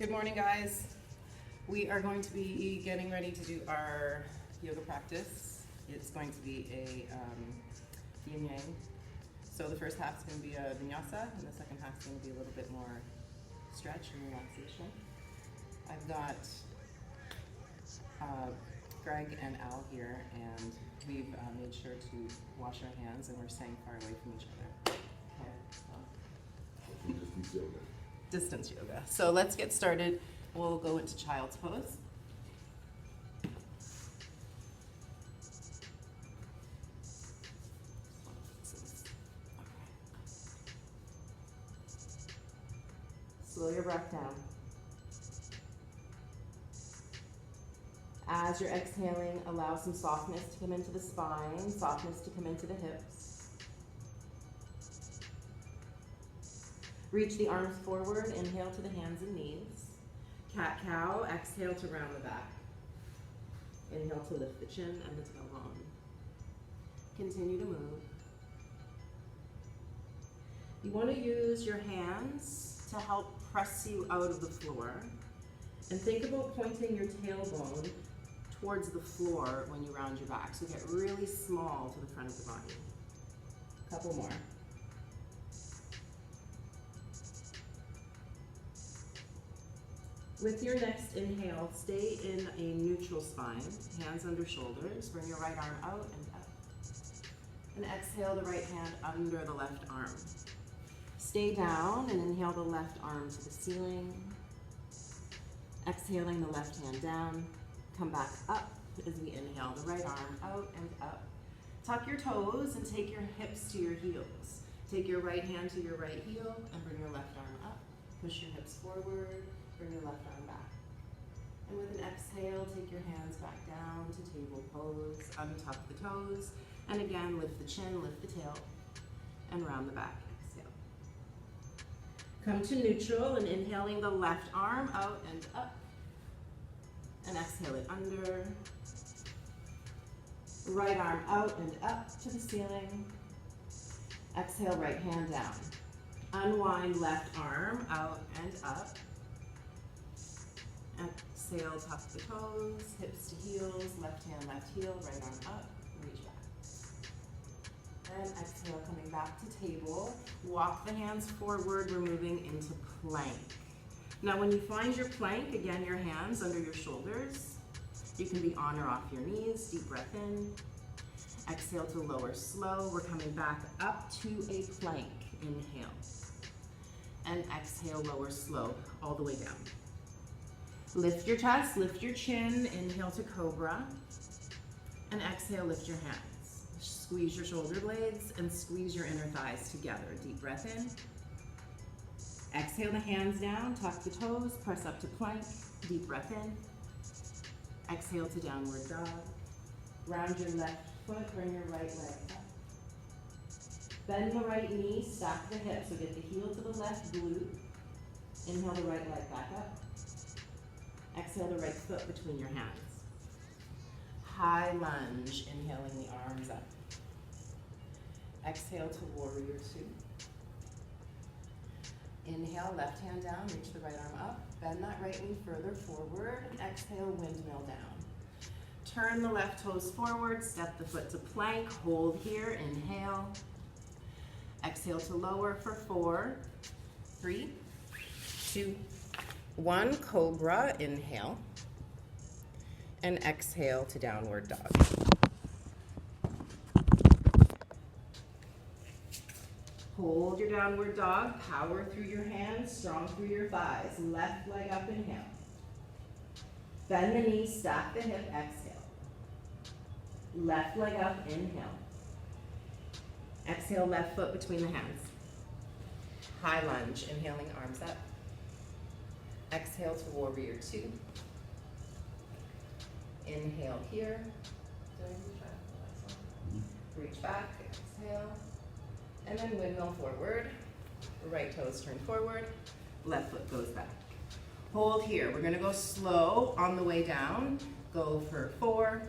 Good morning, guys. We are going to be getting ready to do our yoga practice. It's going to be a yin yang. So the first half is going to be a vinyasa, and the second half is going to be a little bit more stretch and relaxation. I've got Greg and Al here, and we've made sure to wash our hands, and we're staying far away from each other. Okay, so. Distance yoga. So let's get started. We'll go into child's pose. Slow your breath down. As you're exhaling, allow some softness to come into the spine, softness to come into the hips. Reach the arms forward, inhale to the hands and knees. Cat-cow, exhale to round the back. Inhale to lift the chin and the tailbone. Continue to move. You want to use your hands to help press you out of the floor. And think about pointing your tailbone towards the floor when you round your back. So get really small to the front of the body. Couple more. With your next inhale, stay in a neutral spine, hands under shoulders. Bring your right arm out and up. And exhale the right hand under the left arm. Stay down and inhale the left arm to the ceiling. Exhaling the left hand down. Come back up as we inhale the right arm out and up. Tuck your toes and take your hips to your heels. Take your right hand to your right heel and bring your left arm up. Push your hips forward. Bring your left arm back. And with an exhale, take your hands back down to table pose. Untuck the toes. And again, lift the chin, lift the tail, and round the back. Exhale. Come to neutral and inhaling the left arm out and up. And exhale it under. Right arm out and up to the ceiling. Exhale, right hand down. Unwind left arm out and up. Exhale, tuck the toes, hips to heels, left hand, left heel, right arm up, reach back. And exhale, coming back to table. Walk the hands forward, we're moving into plank. Now when you find your plank, again, your hands under your shoulders. You can be on or off your knees, deep breath in. Exhale to lower slow, we're coming back up to a plank, inhale. And exhale, lower slow, all the way down. Lift your chest, lift your chin, inhale to cobra, and exhale, lift your hands. Squeeze your shoulder blades and squeeze your inner thighs together. Deep breath in. Exhale the hands down, tuck the toes, press up to plank, deep breath in. Exhale to downward dog. Round your left foot, bring your right leg up. Bend the right knee, stack the hips, so get the heel to the left glute. Inhale the right leg back up. Exhale the right foot between your hands. High lunge, inhaling the arms up. Exhale to warrior two. Inhale, left hand down, reach the right arm up. Bend that right knee further forward. Exhale, windmill down. Turn the left toes forward, step the foot to plank. Hold here, inhale. Exhale to lower for 4, 3, 2, 1, cobra, inhale, and exhale to downward dog. Hold your downward dog, power through your hands, strong through your thighs. Left leg up, inhale. Bend the knees, stack the hip, exhale. Left leg up, inhale. Exhale, left foot between the hands. High lunge, inhaling arms up. Exhale to warrior two. Inhale here. Reach back, exhale. And then windmill forward. Right toes turn forward. Left foot goes back. Hold here. We're going to go slow on the way down. Go for 4,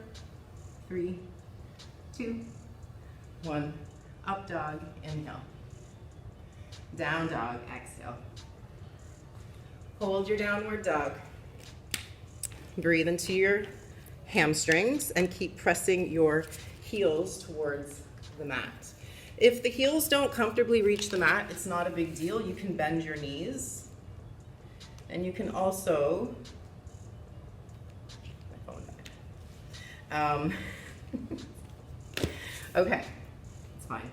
3, 2, 1. Up dog, inhale. Down dog, exhale. Hold your downward dog. Breathe into your hamstrings and keep pressing your heels towards the mat. If the heels don't comfortably reach the mat, it's not a big deal. You can bend your knees. And you can also, my phone died. Okay, it's fine.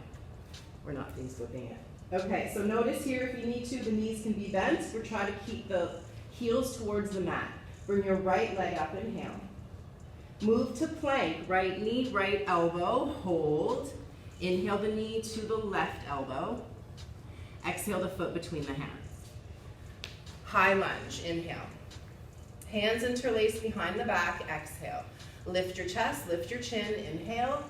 We're not face whipping it. Okay, so notice here if you need to, the knees can be bent. We're trying to keep the heels towards the mat. Bring your right leg up, inhale. Move to plank, right knee, right elbow, hold. Inhale the knee to the left elbow. Exhale the foot between the hands. High lunge, inhale. Hands interlaced behind the back, exhale. Lift your chest, lift your chin, inhale.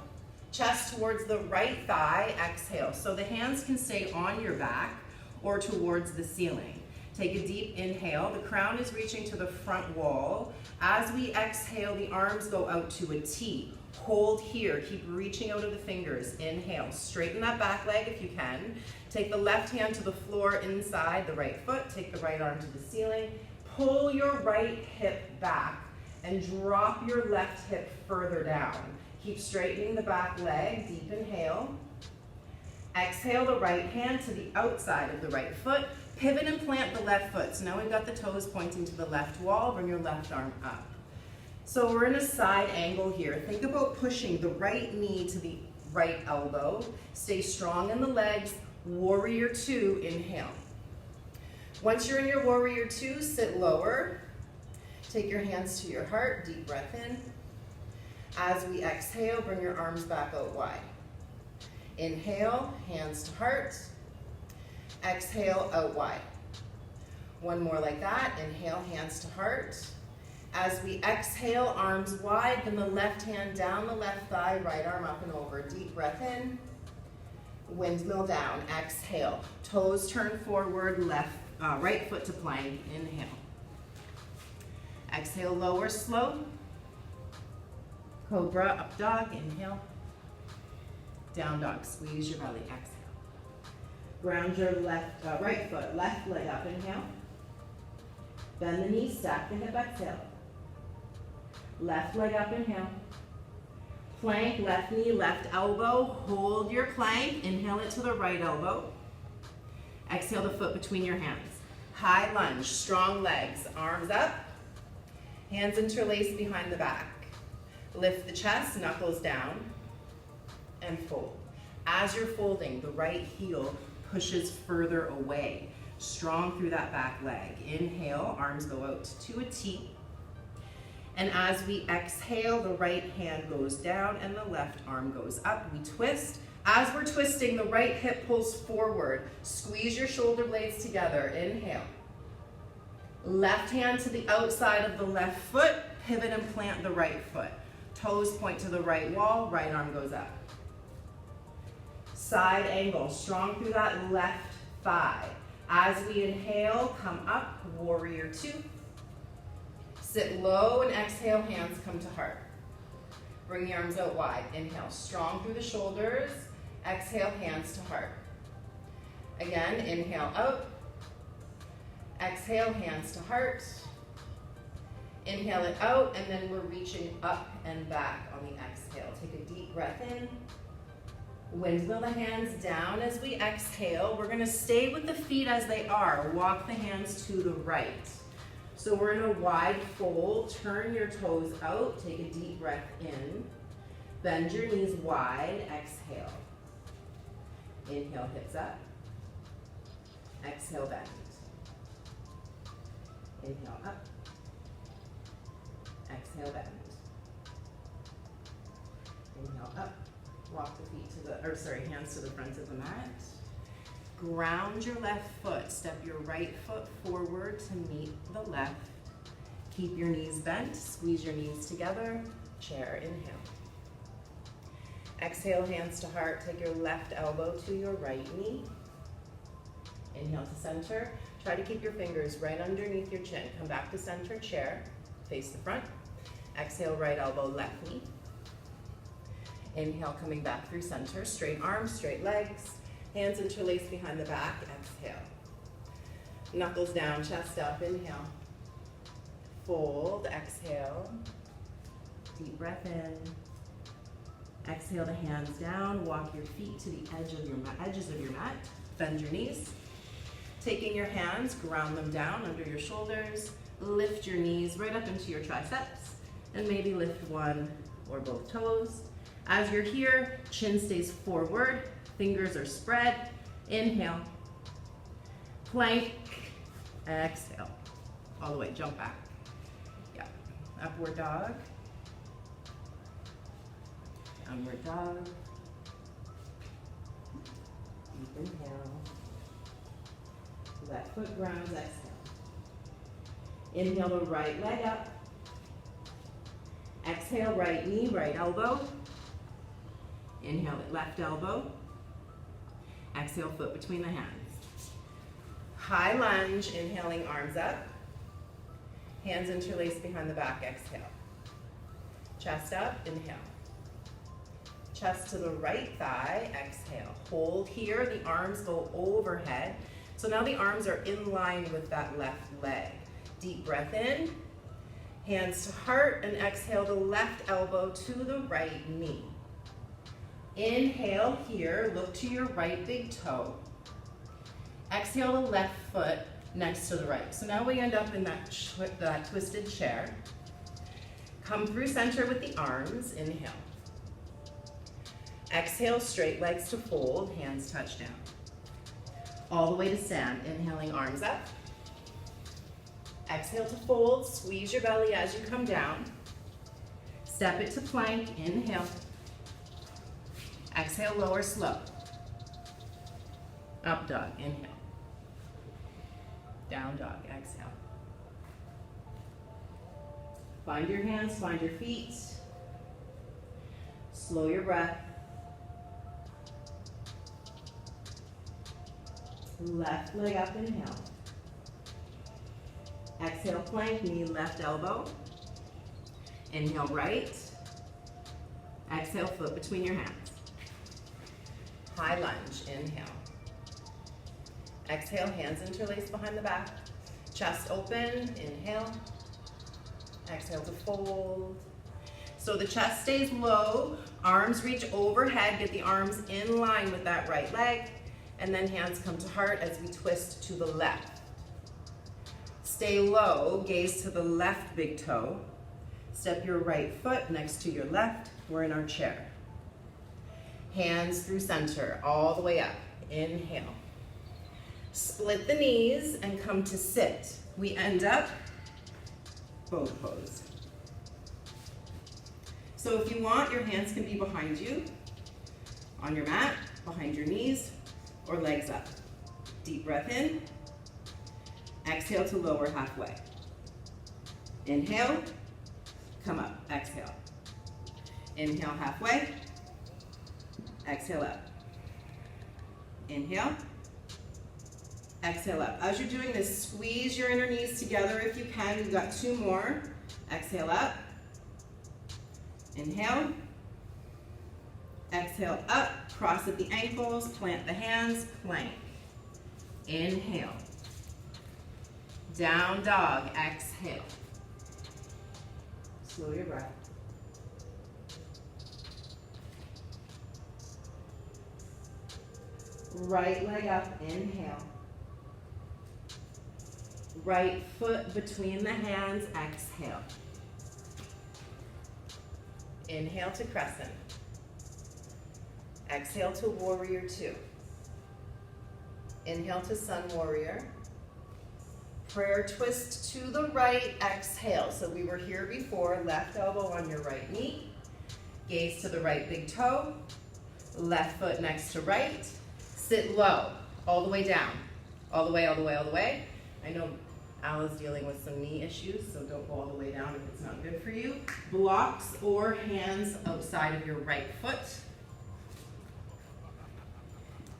Chest towards the right thigh, exhale. So the hands can stay on your back or towards the ceiling. Take a deep inhale. The crown is reaching to the front wall. As we exhale, the arms go out to a T. Hold here. Keep reaching out of the fingers. Inhale. Straighten that back leg if you can. Take the left hand to the floor inside the right foot. Take the right arm to the ceiling. Pull your right hip back and drop your left hip further down. Keep straightening the back leg. Deep inhale. Exhale the right hand to the outside of the right foot. Pivot and plant the left foot. So now we've got the toes pointing to the left wall. Bring your left arm up. So we're in a side angle here. Think about pushing the right knee to the right elbow. Stay strong in the legs. Warrior two, inhale. Once you're in your warrior two, sit lower. Take your hands to your heart. Deep breath in. As we exhale, bring your arms back out wide. Inhale, hands to heart. Exhale, out wide. One more like that. Inhale, hands to heart. As we exhale, arms wide, then the left hand down the left thigh, right arm up and over. Deep breath in. Windmill down. Exhale. Toes turn forward, right foot to plank. Inhale. Exhale, lower slow. Cobra, up dog. Inhale. Down dog. Squeeze your belly. Exhale. Ground your right foot, left leg up, inhale. Bend the knee, stack the hip, exhale. Left leg up, inhale. Plank, left knee, left elbow. Hold your plank, inhale it to the right elbow. Exhale the foot between your hands. High lunge, strong legs, arms up. Hands interlaced behind the back. Lift the chest, knuckles down, and fold. As you're folding, the right heel pushes further away. Strong through that back leg. Inhale, arms go out to a T. And as we exhale, the right hand goes down and the left arm goes up. We twist. As we're twisting, the right hip pulls forward. Squeeze your shoulder blades together. Inhale. Left hand to the outside of the left foot. Pivot and plant the right foot. Toes point to the right wall. Right arm goes up. Side angle, strong through that left thigh. As we inhale, come up, warrior two. Sit low and exhale, hands come to heart. Bring the arms out wide. Inhale, strong through the shoulders. Exhale, hands to heart. Again, inhale out. Exhale, hands to heart. Inhale it out, and then we're reaching up and back on the exhale. Take a deep breath in. Windmill the hands down as we exhale. We're going to stay with the feet as they are. Walk the hands to the right. So we're in a wide fold. Turn your toes out. Take a deep breath in. Bend your knees wide. Exhale. Inhale, hips up. Exhale, bend. Inhale, up. Exhale, bend. Inhale, up. Walk the feet to hands to the front of the mat. Ground your left foot. Step your right foot forward to meet the left. Keep your knees bent. Squeeze your knees together. Chair, inhale. Exhale, hands to heart. Take your left elbow to your right knee. Inhale to center. Try to keep your fingers right underneath your chin. Come back to center, chair. Face the front. Exhale, right elbow, left knee. Inhale, coming back through center. Straight arms, straight legs. Hands interlaced behind the back. Exhale. Knuckles down, chest up, inhale. Fold, exhale. Deep breath in. Exhale the hands down, walk your feet to the edges of your mat. Bend your knees. Taking your hands, ground them down under your shoulders. Lift your knees right up into your triceps and maybe lift one or both toes. As you're here, chin stays forward, fingers are spread. Inhale. Plank. Exhale. All the way, jump back. Yeah. Upward dog. Downward dog. Deep inhale. Left foot grounds, exhale. Inhale the right leg up. Exhale, right knee, right elbow. Inhale left elbow. Exhale, foot between the hands. High lunge, inhaling arms up. Hands interlaced behind the back, exhale. Chest up, inhale. Chest to the right thigh, exhale. Hold here, the arms go overhead. So now the arms are in line with that left leg. Deep breath in, hands to heart, and exhale the left elbow to the right knee. Inhale here, look to your right big toe. Exhale the left foot next to the right. So now we end up in that twisted chair. Come through center with the arms, inhale. Exhale, straight legs to fold, hands touch down. All the way to stand, inhaling arms up. Exhale to fold, squeeze your belly as you come down. Step it to plank, inhale. Exhale, lower slow. Up dog, inhale. Down dog, exhale. Find your hands, find your feet. Slow your breath. Left leg up, inhale. Exhale, plank, knee left elbow. Inhale, right. Exhale, foot between your hands. High lunge, inhale. Exhale, hands interlaced behind the back. Chest open, inhale. Exhale to fold. So the chest stays low, arms reach overhead, get the arms in line with that right leg, and then hands come to heart as we twist to the left. Stay low, gaze to the left big toe. Step your right foot next to your left. We're in our chair. Hands through center, all the way up. Inhale. Split the knees and come to sit. We end up boat pose. So if you want, your hands can be behind you, on your mat, behind your knees, or legs up. Deep breath in. Exhale to lower halfway. Inhale, come up, exhale. Inhale halfway, exhale up. Inhale, exhale up. As you're doing this, squeeze your inner knees together if you can. You've got two more. Exhale up. Inhale. Exhale up. Cross at the ankles. Plant the hands. Plank. Inhale. Down dog. Exhale. Slow your breath. Right leg up. Inhale. Right foot between the hands, exhale. Inhale to crescent. Exhale to warrior two. Inhale to sun warrior. Prayer twist to the right, exhale. So we were here before, left elbow on your right knee. Gaze to the right big toe. Left foot next to right. Sit low, all the way down. All the way, all the way, all the way. I know Al is dealing with some knee issues, so don't go all the way down if it's not good for you. Blocks or hands outside of your right foot.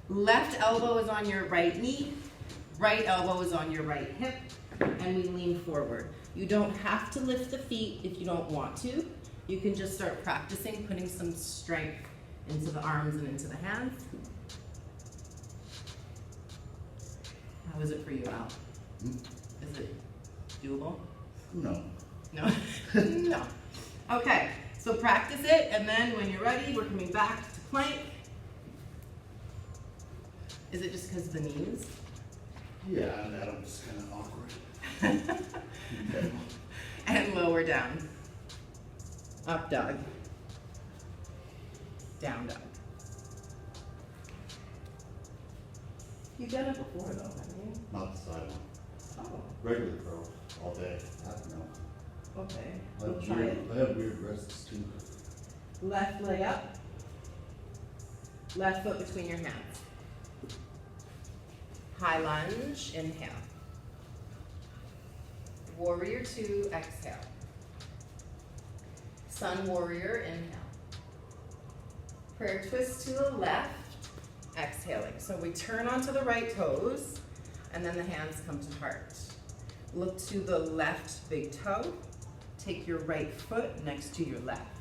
Left elbow is on your right knee. Right elbow is on your right hip. And we lean forward. You don't have to lift the feet if you don't want to. You can just start practicing putting some strength into the arms and into the hands. How is it for you, Al? Is it doable? No. No? No. Okay, so practice it, and then when you're ready, we're coming back to plank. Is it just because of the knees? Yeah, that was kind of awkward. Okay. And lower down. Up dog. Down dog. You've done it before though, haven't you? Not the side one. Oh, Regular curl all day. No. okay. I We'll have try weird, it. I have weird wrists too. Left leg up. Left foot between your hands. High lunge, inhale. Warrior 2, exhale. Sun warrior, inhale. Prayer twist to the left, exhaling. So we turn onto the right toes, and then the hands come to heart. Look to the left big toe. Take your right foot next to your left.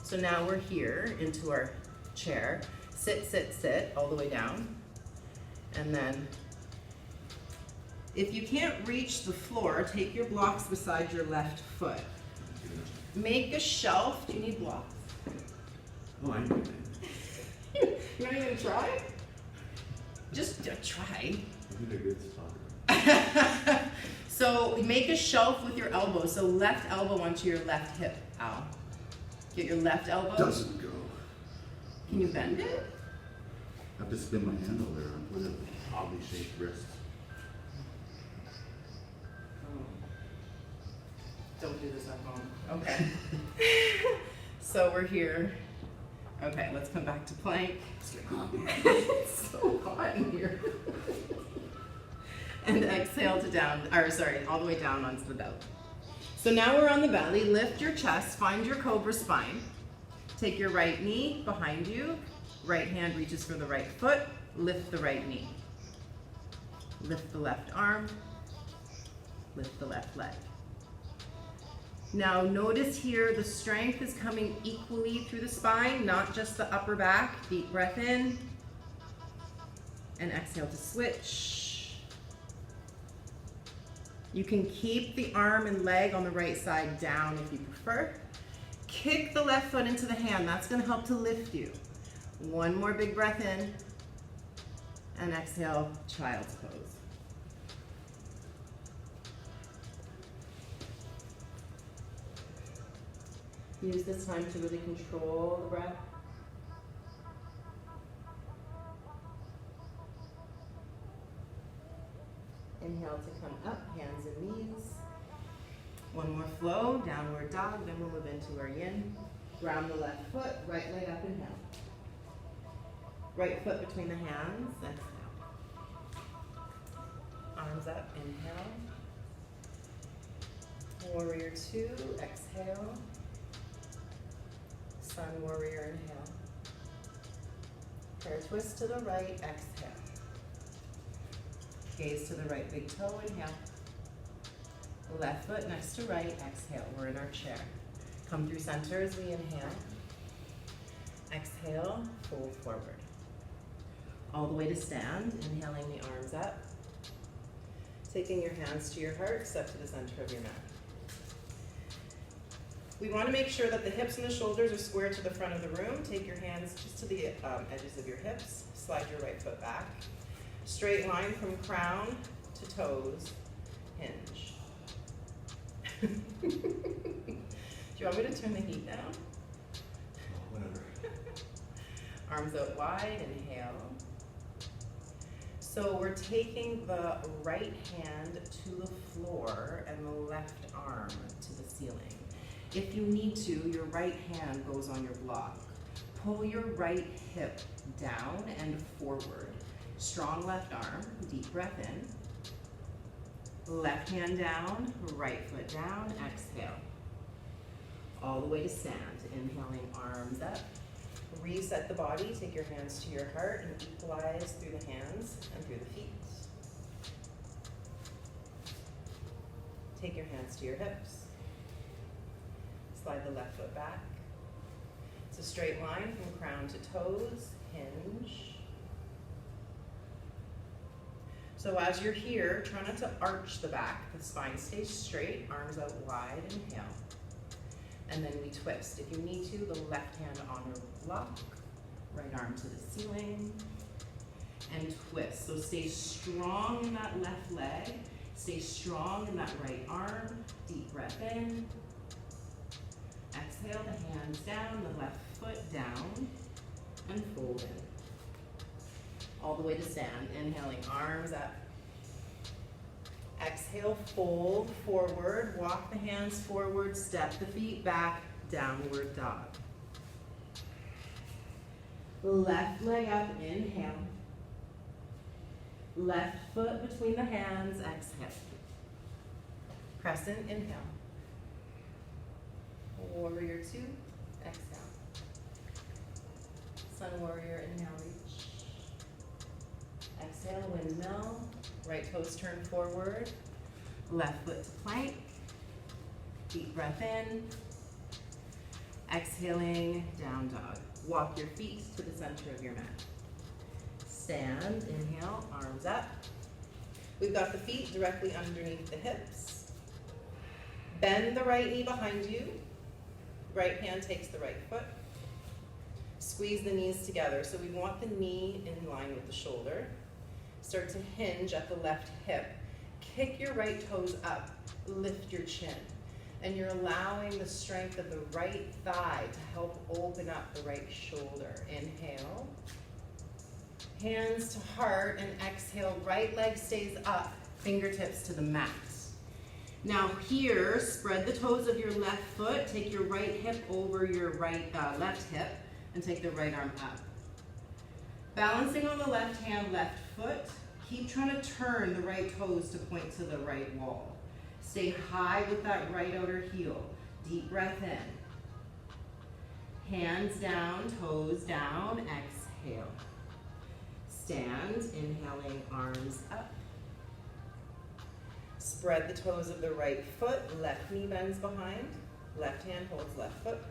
So now we're here into our chair. Sit, sit, sit, all the way down. And then, if you can't reach the floor, take your blocks beside your left foot. Make a shelf. Do you need blocks? Oh, I know. You're not even gonna try? Just try. I did a good spot. So make a shelf with your elbow. So left elbow onto your left hip. Ow. Get your left elbow. Doesn't go. Can you bend it? I have to spin my handle there with an oddly shaped wrist. Don't do this at home. Okay. So we're here. Okay, let's come back to plank. It's so hot in here. And exhale to down, or sorry, all the way down onto the belly. So now we're on the belly. Lift your chest, find your cobra spine. Take your right knee behind you. Right hand reaches for the right foot. Lift the right knee. Lift the left arm. Lift the left leg. Now notice here the strength is coming equally through the spine, not just the upper back. Deep breath in. And exhale to switch. You can keep the arm and leg on the right side down if you prefer. Kick the left foot into the hand. That's going to help to lift you. One more big breath in. And exhale, child's pose. Use this time to really control the breath. Inhale to come up, hands and knees. One more flow, downward dog, then we'll move into our yin. Ground the left foot, right leg up, inhale. Right foot between the hands, exhale. Arms up, inhale. Warrior 2, exhale. Sun warrior, inhale. Prayer twist to the right, exhale. Gaze to the right big toe, inhale. Left foot next to right, exhale. We're in our chair. Come through center as we inhale. Exhale, fold forward. All the way to stand, inhaling the arms up. Taking your hands to your heart, step to the center of your mat. We want to make sure that the hips and the shoulders are square to the front of the room. Take your hands just to the edges of your hips. Slide your right foot back. Straight line from crown to toes. Hinge. Do you want me to turn the heat down? Whatever. Arms out wide, inhale. So we're taking the right hand to the floor and the left arm to the ceiling. If you need to, your right hand goes on your block. Pull your right hip down and forward. Strong left arm, deep breath in. Left hand down, right foot down, exhale. All the way to stand, inhaling arms up. Reset the body, take your hands to your heart and equalize through the hands and through the feet. Take your hands to your hips. Slide the left foot back. It's a straight line from crown to toes, hinge. So as you're here, try not to arch the back. The spine stays straight, arms out wide, inhale. And then we twist. If you need to, the left hand on a block, right arm to the ceiling, and twist. So stay strong in that left leg, stay strong in that right arm, deep breath in. Exhale, the hands down, the left foot down, and fold in. All the way to stand. Inhaling, arms up. Exhale, fold forward, walk the hands forward, step the feet back, downward dog. Left leg up, inhale. Left foot between the hands, exhale. Crescent, inhale. Warrior two, exhale. Sun warrior, inhale, reach. Exhale, windmill. Right toes turn forward. Left foot to plank. Deep breath in. Exhaling, down dog. Walk your feet to the center of your mat. Stand, inhale, arms up. We've got the feet directly underneath the hips. Bend the right knee behind you. Right hand takes the right foot. Squeeze the knees together. So we want the knee in line with the shoulder. Start to hinge at the left hip. Kick your right toes up. Lift your chin. And you're allowing the strength of the right thigh to help open up the right shoulder. Inhale. Hands to heart and exhale. Right leg stays up. Fingertips to the mat. Now here, spread the toes of your left foot. Take your right hip over your left hip and take the right arm up. Balancing on the left hand, left foot. Keep trying to turn the right toes to point to the right wall. Stay high with that right outer heel. Deep breath in. Hands down, toes down, exhale. Stand, inhaling, arms up. Spread the toes of the right foot, left knee bends behind, left hand holds left foot.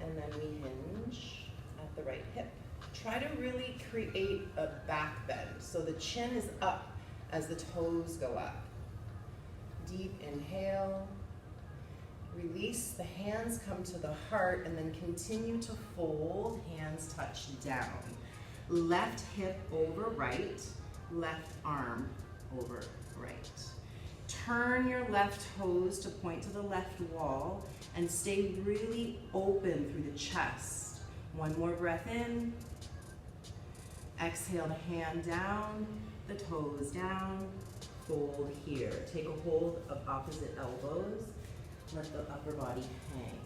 And then we hinge at the right hip. Try to really create a back bend so the chin is up as the toes go up. Deep inhale. Release, the hands come to the heart and then continue to fold, hands touch down. Left hip over right, left arm over right. Turn your left toes to point to the left wall and stay really open through the chest. One more breath in. Exhale the hand down, the toes down, fold here. Take a hold of opposite elbows. Let the upper body hang.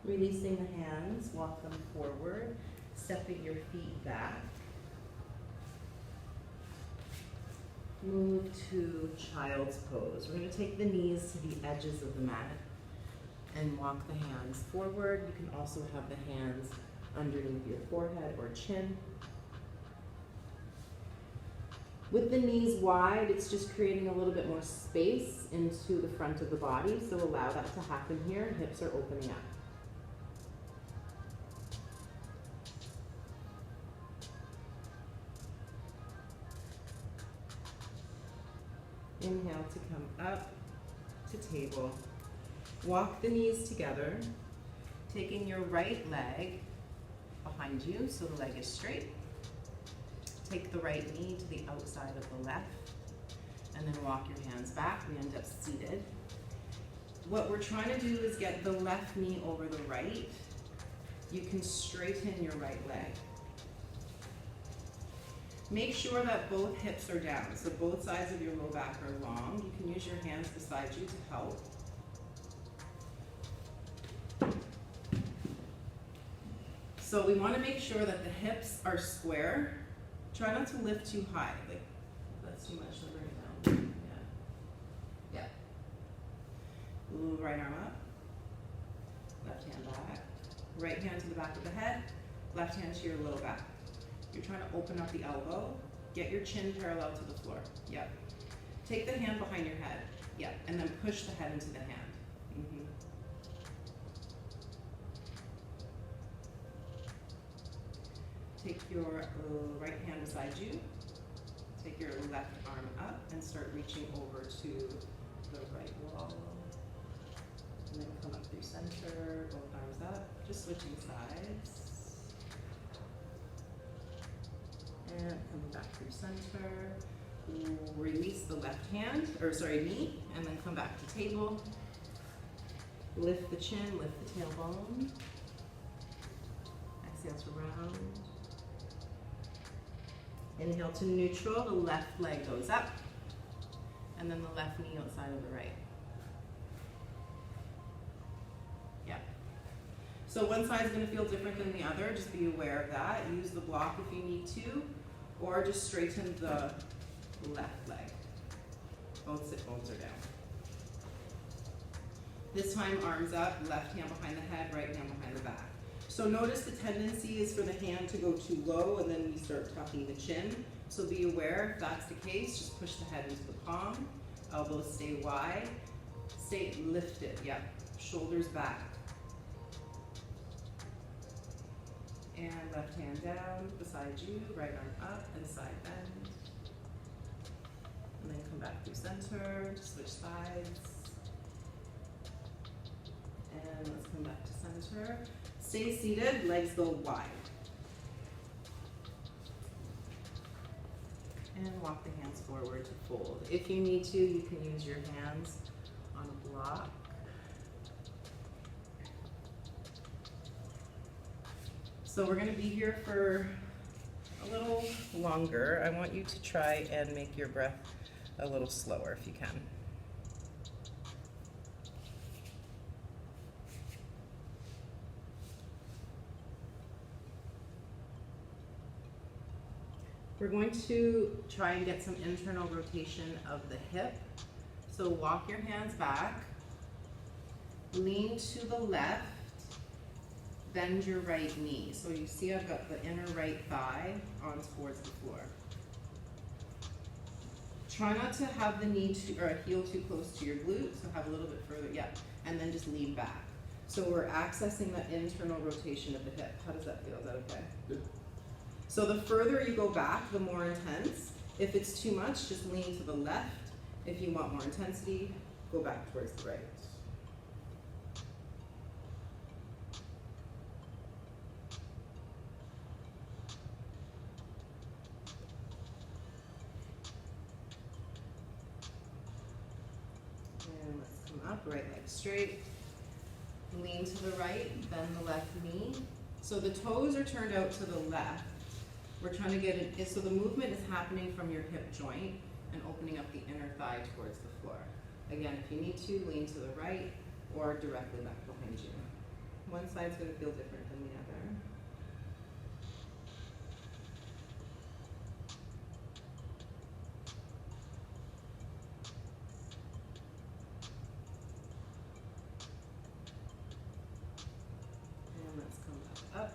Releasing the hands, walk them forward, stepping your feet back. Move to child's pose. We're going to take the knees to the edges of the mat and walk the hands forward. You can also have the hands underneath your forehead or chin. With the knees wide, it's just creating a little bit more space into the front of the body, so allow that to happen here. Hips are opening up. Inhale to come up to table. Walk the knees together, taking your right leg behind you so the leg is straight. Take the right knee to the outside of the left, and then walk your hands back. We end up seated. What we're trying to do is get the left knee over the right. You can straighten your right leg. Make sure that both hips are down, so both sides of your low back are long. You can use your hands beside you to help. So we want to make sure that the hips are square. Try not to lift too high, like that's too much to bring down. Yeah. Ooh, right arm up, left hand back, right hand to the back of the head, left hand to your low back. You're trying to open up the elbow, get your chin parallel to the floor. Yep. Take the hand behind your head. Yep. And then push the head into the hand. take your right hand beside you, take your left arm up and start reaching over to the right wall. And then come up through center, both arms up, just switching sides. And coming back through center. Release the left hand, or sorry, knee, and then come back to table. Lift the chin, lift the tailbone. Exhale to round. Inhale to neutral, the left leg goes up, and then the left knee outside of the right. Yeah. So one side is going to feel different than the other, just be aware of that. Use the block if you need to, or just straighten the left leg. Both sit bones are down. This time, arms up, left hand behind the head, right hand behind the back. So notice the tendency is for the hand to go too low and then we start tucking the chin. So be aware, if that's the case, just push the head into the palm, elbows stay wide, stay lifted, yep, shoulders back. And left hand down beside you, right arm up and side bend. And then come back through center, switch sides. And let's come back to center. Stay seated, legs go wide. And walk the hands forward to fold. If you need to, you can use your hands on a block. So we're going to be here for a little longer. I want you to try and make your breath a little slower if you can. We're going to try and get some internal rotation of the hip. So walk your hands back, lean to the left, bend your right knee. So you see I've got the inner right thigh on towards the floor. Try not to have the knee or heel too close to your glute, so have a little bit further, yeah, and then just lean back. So we're accessing the internal rotation of the hip. How does that feel? Is that okay? Good. So the further you go back, the more intense. If it's too much, just lean to the left. If you want more intensity, go back towards the right. And let's come up, right leg straight. Lean to the right, bend the left knee. So the toes are turned out to the left. We're trying to get it, so the movement is happening from your hip joint and opening up the inner thigh towards the floor. Again, if you need to, lean to the right or directly back behind you. One side's going to feel different than the other. And let's come back up.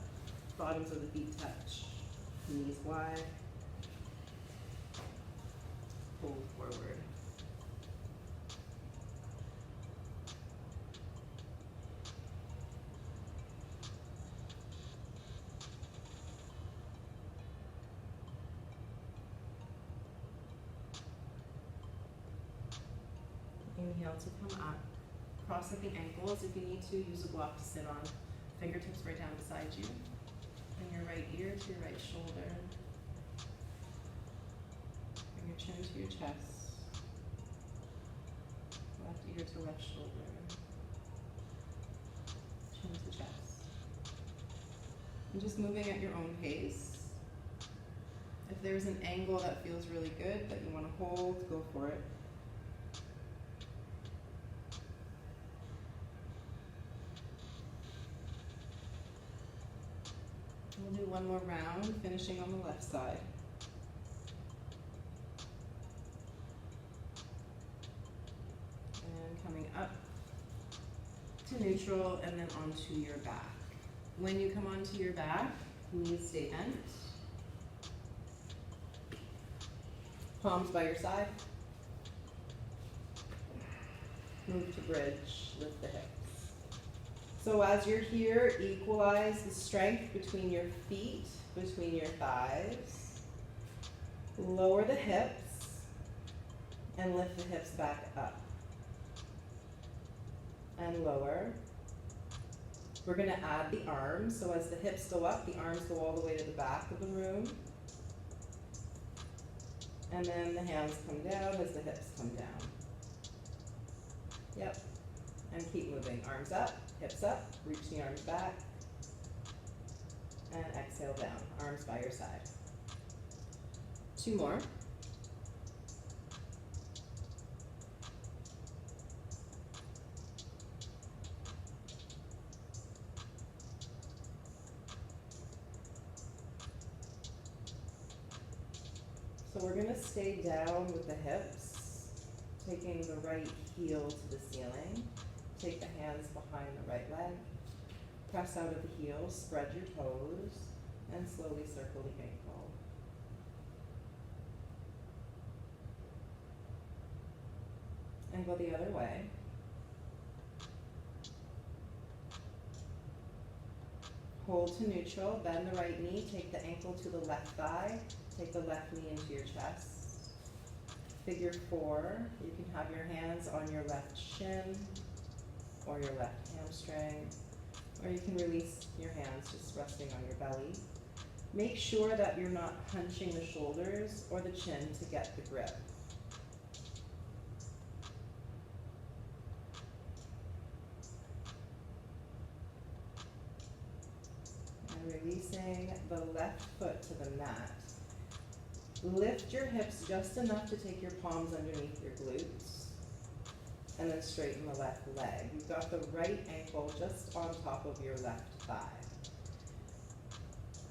Bottoms of the feet touch. Knees wide. Fold forward. Inhale to come up. Cross at the ankles. If you need to, use a block to sit on. Fingertips right down beside you. Bring your right ear to your right shoulder. Bring your chin to your chest. Left ear to left shoulder. Chin to chest. And just moving at your own pace. If there's an angle that feels really good that you want to hold, go for it. We'll do one more round, finishing on the left side. And coming up to neutral and then onto your back. When you come onto your back, knees stay bent. Palms by your side. Move to bridge, lift the hips. So as you're here, equalize the strength between your feet, between your thighs. Lower the hips and lift the hips back up. And lower. We're going to add the arms. So as the hips go up, the arms go all the way to the back of the room. And then the hands come down as the hips come down. Yep. And keep moving. Arms up, hips up, reach the arms back. And exhale down. Arms by your side. 2 more. So we're going to stay down with the hips, taking the right heel to the ceiling. Take the hands behind the right leg. Press out of the heel, spread your toes, and slowly circle the ankle. And go the other way. Hold to neutral, bend the right knee, take the ankle to the left thigh, take the left knee into your chest. Figure 4, you can have your hands on your left shin or your left hamstring, or you can release your hands just resting on your belly. Make sure that you're not hunching the shoulders or the chin to get the grip. And releasing the left foot to the mat. Lift your hips just enough to take your palms underneath your glutes. And then straighten the left leg. You've got the right ankle just on top of your left thigh.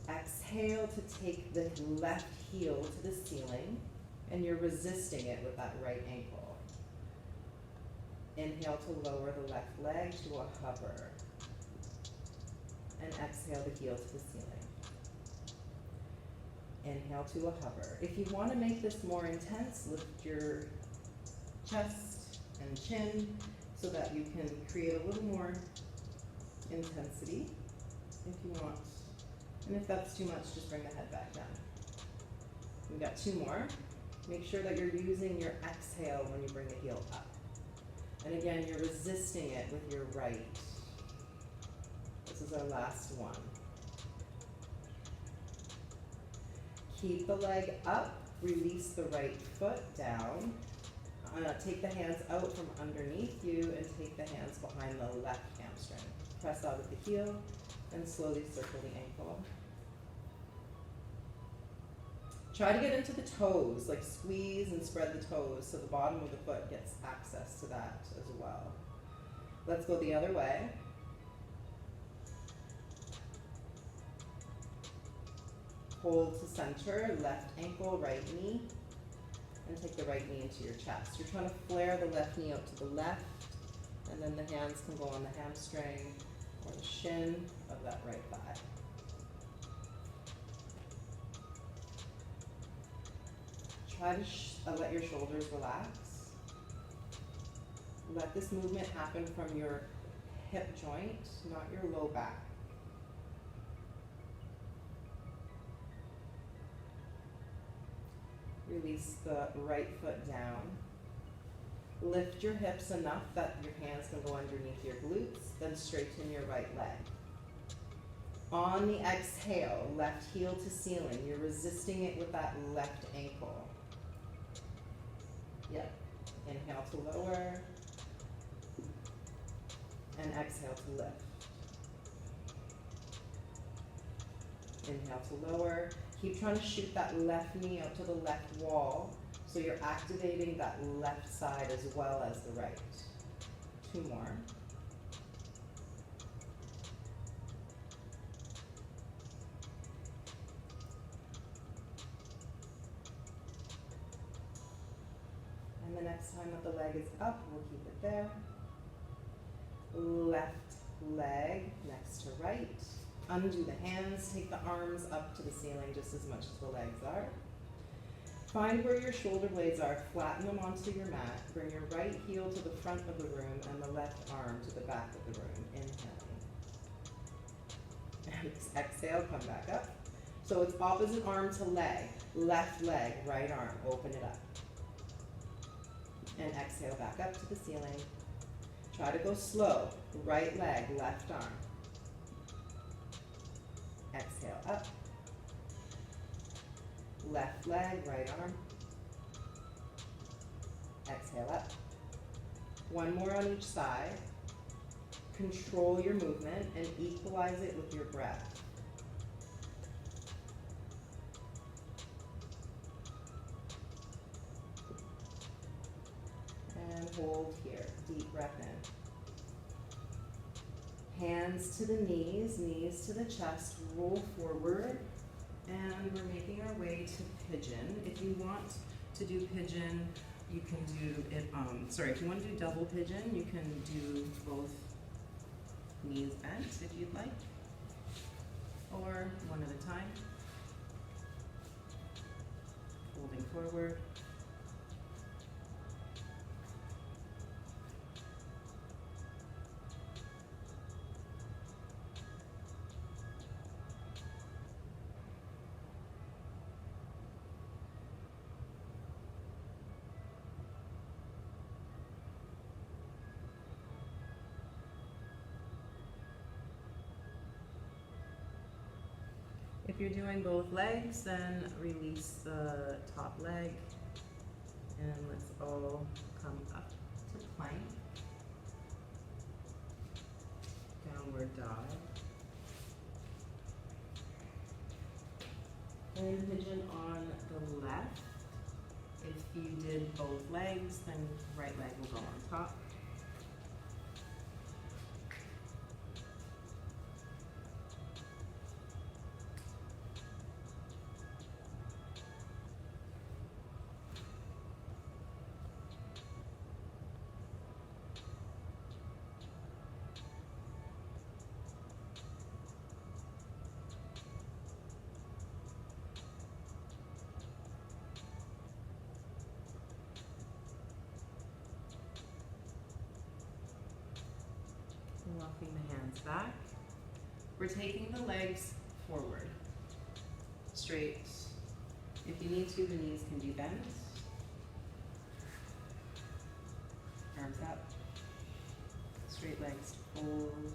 Exhale to take the left heel to the ceiling, and you're resisting it with that right ankle. Inhale to lower the left leg to a hover. And exhale the heel to the ceiling. Inhale to a hover. If you want to make this more intense, lift your chest and chin so that you can create a little more intensity if you want. And if that's too much, just bring the head back down. We've got 2 more. Make sure that you're using your exhale when you bring the heel up. And again, you're resisting it with your right. This is our last one. Keep the leg up, release the right foot down. Take the hands out from underneath you and take the hands behind the left hamstring. Press out of the heel and slowly circle the ankle. Try to get into the toes, like squeeze and spread the toes so the bottom of the foot gets access to that as well. Let's go the other way. Hold to center, left ankle, right knee, and take the right knee into your chest. You're trying to flare the left knee out to the left, and then the hands can go on the hamstring or the shin of that right thigh. Try to let your shoulders relax. Let this movement happen from your hip joint, not your low back. Release the right foot down. Lift your hips enough that your hands can go underneath your glutes, then straighten your right leg. On the exhale, left heel to ceiling. You're resisting it with that left ankle. Yep. Inhale to lower. And exhale to lift. Inhale to lower. Keep trying to shoot that left knee out to the left wall, so you're activating that left side as well as the right. 2 more. And the next time that the leg is up, we'll keep it there. Left leg next to right. Undo the hands, take the arms up to the ceiling just as much as the legs are. Find where your shoulder blades are, flatten them onto your mat. Bring your right heel to the front of the room and the left arm to the back of the room. Inhaling. Exhale, come back up. So it's opposite arm to leg, left leg, right arm, open it up. And exhale back up to the ceiling. Try to go slow, right leg, left arm. Exhale up. Left leg, right arm. Exhale up. One more on each side. Control your movement and equalize it with your breath. And hold here. Deep breath in. Hands to the knees, knees to the chest, roll forward. And we're making our way to pigeon. If you want to do pigeon, you can do it, if you want to do double pigeon, you can do both knees bent if you'd like, or one at a time. Holding forward. If you're doing both legs, then release the top leg and let's all come up to plank. Downward dog. And pigeon on the left. If you did both legs, then right leg will go on top. Walking the hands back. We're taking the legs forward, straight. If you need to, the knees can be bent. Arms up. Straight legs hold.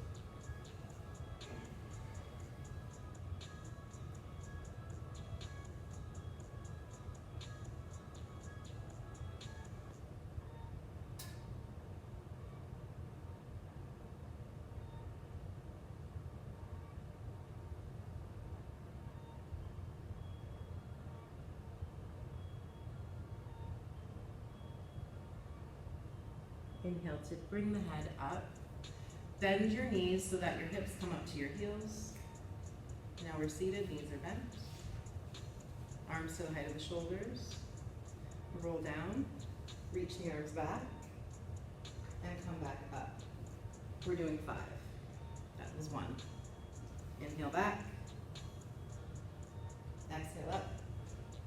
Inhale to bring the head up. Bend your knees so that your hips come up to your heels. Now we're seated, knees are bent. Arms to the height of the shoulders. Roll down, reach the arms back, and come back up. We're doing 5. That was 1. Inhale back. Exhale up.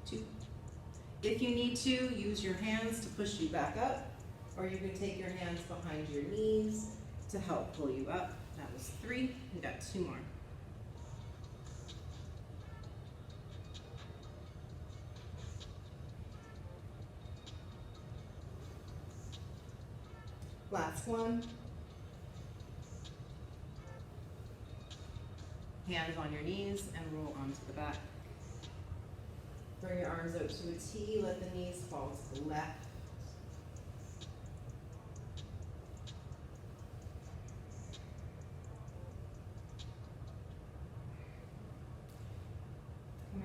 2. If you need to, use your hands to push you back up. Or you can take your hands behind your knees to help pull you up. That was 3. We got 2 more. Last one. Hands on your knees and roll onto the back. Bring your arms out to a T. Let the knees fall to the left.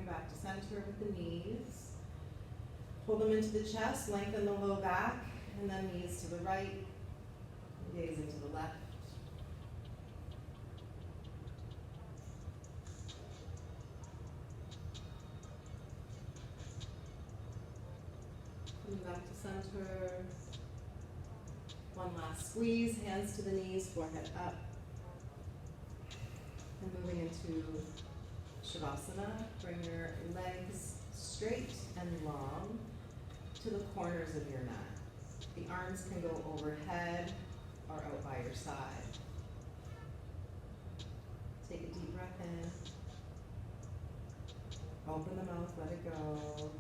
Back to center with the knees. Pull them into the chest, lengthen the low back, and then knees to the right, gaze into the left. Coming back to center. One last squeeze, hands to the knees, forehead up. And moving into Shavasana, bring your legs straight and long to the corners of your mat. The arms can go overhead or out by your side. Take a deep breath in. Open the mouth, let it go.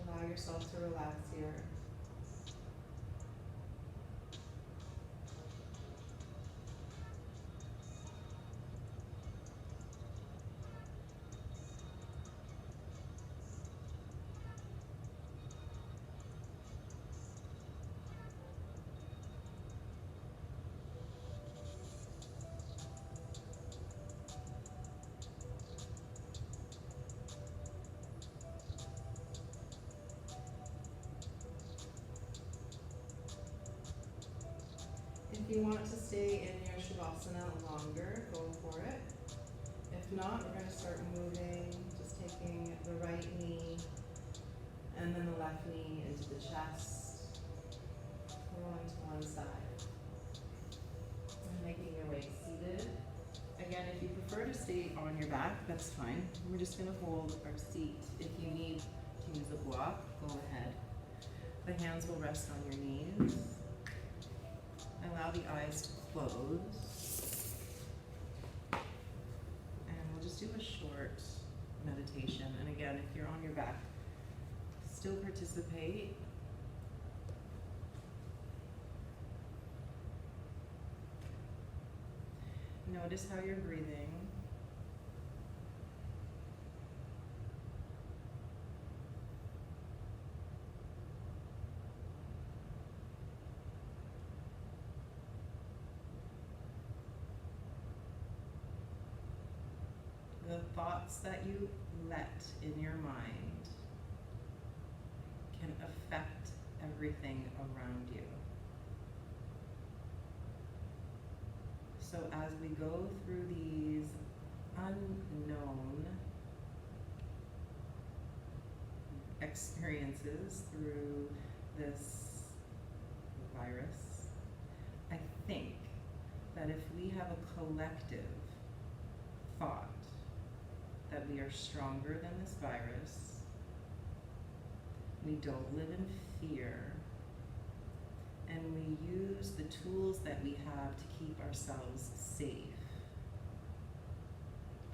Allow yourself to relax here. If you want to stay in your Shavasana longer, go for it. If not, we're going to start moving, just taking the right knee and then the left knee into the chest, rolling to one side. And making your way seated. Again, if you prefer to stay on your back, that's fine. We're just going to hold our seat. If you need to use a block, go ahead. The hands will rest on your knees. Allow the eyes to close. And we'll just do a short meditation. And again, if you're on your back, still participate. Notice how you're breathing. The thoughts that you let in your mind can affect everything around you. So as we go through these unknown experiences through this virus, I think that if we have a collective thought that we are stronger than this virus, we don't live in fear, and we use the tools that we have to keep ourselves safe.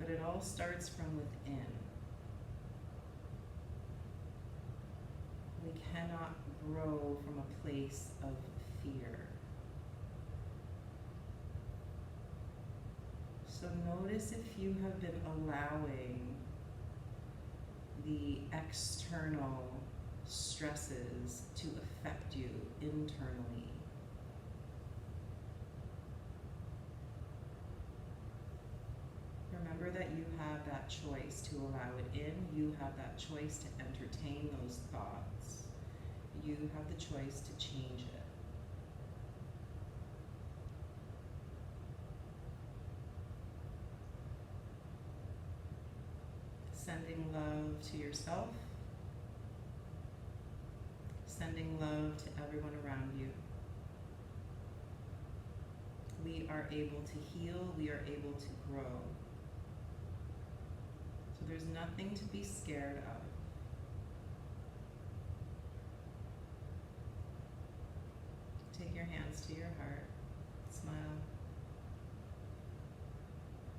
But it all starts from within. We cannot grow from a place of fear. So notice if you have been allowing the external stresses to affect you internally. Remember that you have that choice to allow it in. You have that choice to entertain those thoughts. You have the choice to change it. Sending love to yourself, sending love to everyone around you. We are able to heal, we are able to grow. So there's nothing to be scared of. Take your hands to your heart, smile.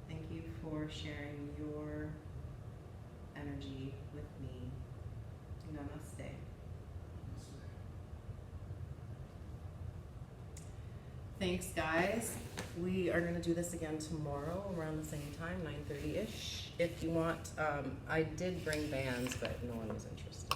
Thank you for sharing your energy with me. Namaste. Thanks, guys. We are going to do this again tomorrow around the same time, 9:30-ish. If you want, I did bring bands, but no one was interested.